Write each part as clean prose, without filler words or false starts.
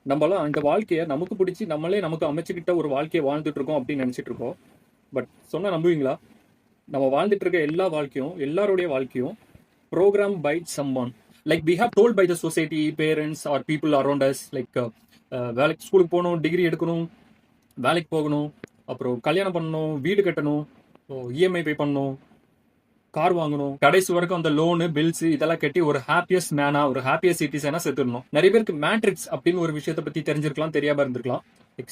நம்மலாம் இந்த வாழ்க்கைய நமக்கு பிடிச்சு நம்மளே நமக்கு அமைச்சுக்கிட்ட ஒரு வாழ்க்கைய வாழ்ந்துட்டு இருக்கோம் அப்படின்னு நினைச்சிட்டு இருக்கோம். பட் சொன்னா நம்புவீங்களா? நம்ம வாழ்ந்துட்டு இருக்க எல்லா வாழ்க்கையும், எல்லாருடைய வாழ்க்கையும் program by someone. Like we have told by the society, parents or people around us. Like வேலைக்கு ஸ்கூலுக்கு போகணும், டிகிரி எடுக்கணும், வேலைக்கு போகணும், அப்புறம் கல்யாணம் பண்ணணும், வீடு கட்டணும், இஎம்ஐ பே பண்ணணும், கார் வாங்கணும், கடைசி வரைக்கும் அந்த லோனு பில்ஸ் இதெல்லாம் கட்டி ஒரு ஹாப்பியஸ்ட் மேனா, ஒரு ஹாப்பியஸ்ட் சிட்டிசனா செத்துடணும். நிறைய பேருக்கு மேட்ரிக்ஸ் அப்படின்னு ஒரு விஷயத்தை பத்தி தெரிஞ்சிருக்கலாம், தெரியாம இருந்திருக்கலாம்.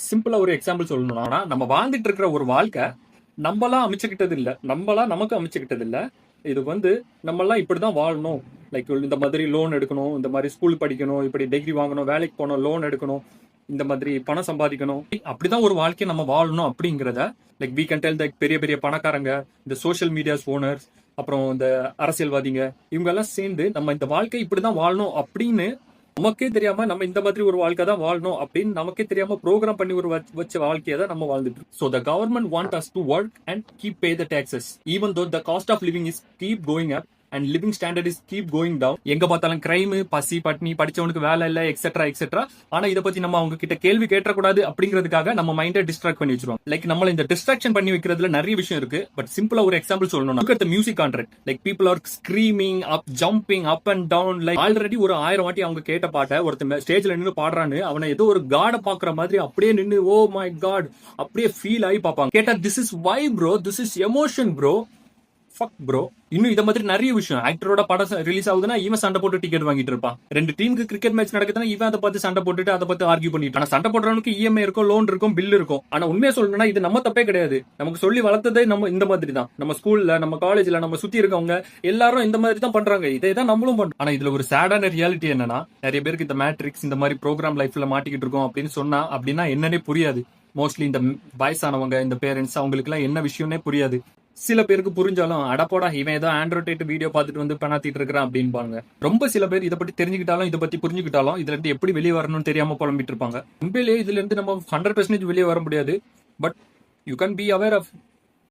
சிம்பிளா ஒரு எக்ஸாம்பிள் சொல்லணும்னா, ஆனா நம்ம வாழ்ந்துட்டு இருக்கிற ஒரு வாழ்க்கை நம்மளா அமைச்சுக்கிட்டது இல்ல, நம்மளா நமக்கு அமைச்சுக்கிட்டது இல்ல. இது வந்து நம்மளாம் இப்படிதான் வாழணும். லைக் இந்த மாதிரி லோன் எடுக்கணும், இந்த மாதிரி ஸ்கூல் படிக்கணும், இப்படி டிகிரி வாங்கணும், வேலைக்கு போகணும், லோன் எடுக்கணும், இந்த மாதிரி பணம் சம்பாதிக்கணும், அப்படிதான் ஒரு வாழ்க்கையை நம்ம வாழணும் அப்படிங்கிறத லைக் வி கேன் டெல். பெரிய பெரிய பணக்காரங்க, இந்த சோஷியல் மீடியாஸ் ஓனர்ஸ், அப்புறம் இந்த அரசியல்வாதிங்க, இவங்க எல்லாம் சேர்ந்து நம்ம இந்த வாழ்க்கை இப்படிதான் வாழணும் அப்படின்னு நமக்கே தெரியாம நம்ம இந்த மாதிரி ஒரு வாழ்க்கை தான் வாழணும் அப்படின்னு நமக்கே தெரியாம ப்ரோக்ராம் பண்ணி ஒரு வச்ச வாழ்க்கையை தான் நம்ம வாழ்ந்துட்டு இருக்கோம். So the government want us to work and keep pay the taxes even though the cost of living is keep going up and living standard is keep going down. எங்க பார்த்தாலும் கிரைம், பசி, பட்னி, படிச்சவனுக்கு வேலை இல்ல, எக்ஸெட்ரா எக்ஸெட்ரா. ஆனா இதை பத்தி நம்ம அவங்க கிட்ட கேள்வி கேட்டக்கூடாது அப்படிங்கிறதுக்காக நம்ம மைண்டை டிஸ்ட்ராக்ட் பண்ணி வச்சிருவோம். லைக் நம்மள இந்த டிஸ்ட்ராக்ஷன் பண்ணி வைக்கிறதுல நிறைய விஷயம் இருக்கு. பட் சிம்பிளா ஒரு எக்ஸாம்பிள் சொல்லணும். look at the music contract. like people are screaming up, jumping up and down. like already ஒரு 1000 வாட்டி அவங்க கேட்ட பாட்டை ஒருத்தன் ஸ்டேஜ்ல நின்னு பாடுறான்னு அவனை ஏதோ ஒரு காட பாக்குற மாதிரி அப்படியே நின்னு ஓ மை காட் அப்படியே ஃபீல் ஆகி பாப்பாங்க. கேட்டா this is why bro, this is emotion bro, fuck bro. இன்னும் இத மாதிரி நிறைய விஷயம். ஆக்டரோட படம் ரிலீஸ் ஆகுதுன்னா இவன் சண்டை போட்டு டிக்கெட் வாங்கிட்டு இருப்பான். ரெண்டு டீமுக்கு கிரிக்கெட் மேட்ச் நடக்குதுன்னா இவன் அதை பார்த்து சண்டை போட்டுட்டு அதை பார்த்து ஆர்கியூ பண்ணிட்டு. ஆனா சண்டை போடுறவனுக்கு இஎம்ஐ இருக்கும், லோன் இருக்கும், பில் இருக்கும். ஆனா உண்மையா சொல்லணும்னா இது நம்ம தப்பே கிடையாது. நமக்கு சொல்லி வளர்த்ததே நம்ம இந்த மாதிரி தான். நம்ம ஸ்கூல்ல, நம்ம காலேஜ்ல, நம்ம சுத்தி இருக்கவங்க எல்லாரும் இந்த மாதிரி தான் பண்றாங்க. இதை தான் நம்மளும் பண்றோம். ஆனா இதுல ஒரு சேடான ரியாலிட்டி என்னன்னா, நிறைய பேருக்கு இந்த மேட்ரிக்ஸ் இந்த மாதிரி ப்ரோக்ராம் லைஃப்ல மாட்டிக்கிட்டு இருக்கோம் அப்படின்னு சொன்னா அப்படின்னா என்னன்னே புரியாது. மோஸ்ட்லி இந்த வயசானவங்க, இந்த பேரண்ட்ஸ், அவங்களுக்கு எல்லாம் என்ன விஷயம்னே புரியாது. சில பேருக்கு புரிஞ்சாலும் அடப்போடா இவன் ஏதோ ஆண்ட்ராய்ட் வீடியோ பார்த்துட்டு வந்து பணாத்திட்டு இருக்கிறான் அப்படின்பாங்க. ரொம்ப சில பேர் இதை பத்தி தெரிஞ்சுக்கிட்டாலும் இதை பத்தி புரிஞ்சுக்கிட்டாலும் இதுல இருந்து எப்படி வெளியே வரணும்னு தெரியாம புலம்பிட்டு இருப்பாங்க. உண்மையிலேயே இதுல இருந்து நம்ம 100% வெளியே வர முடியாது. But you can be aware of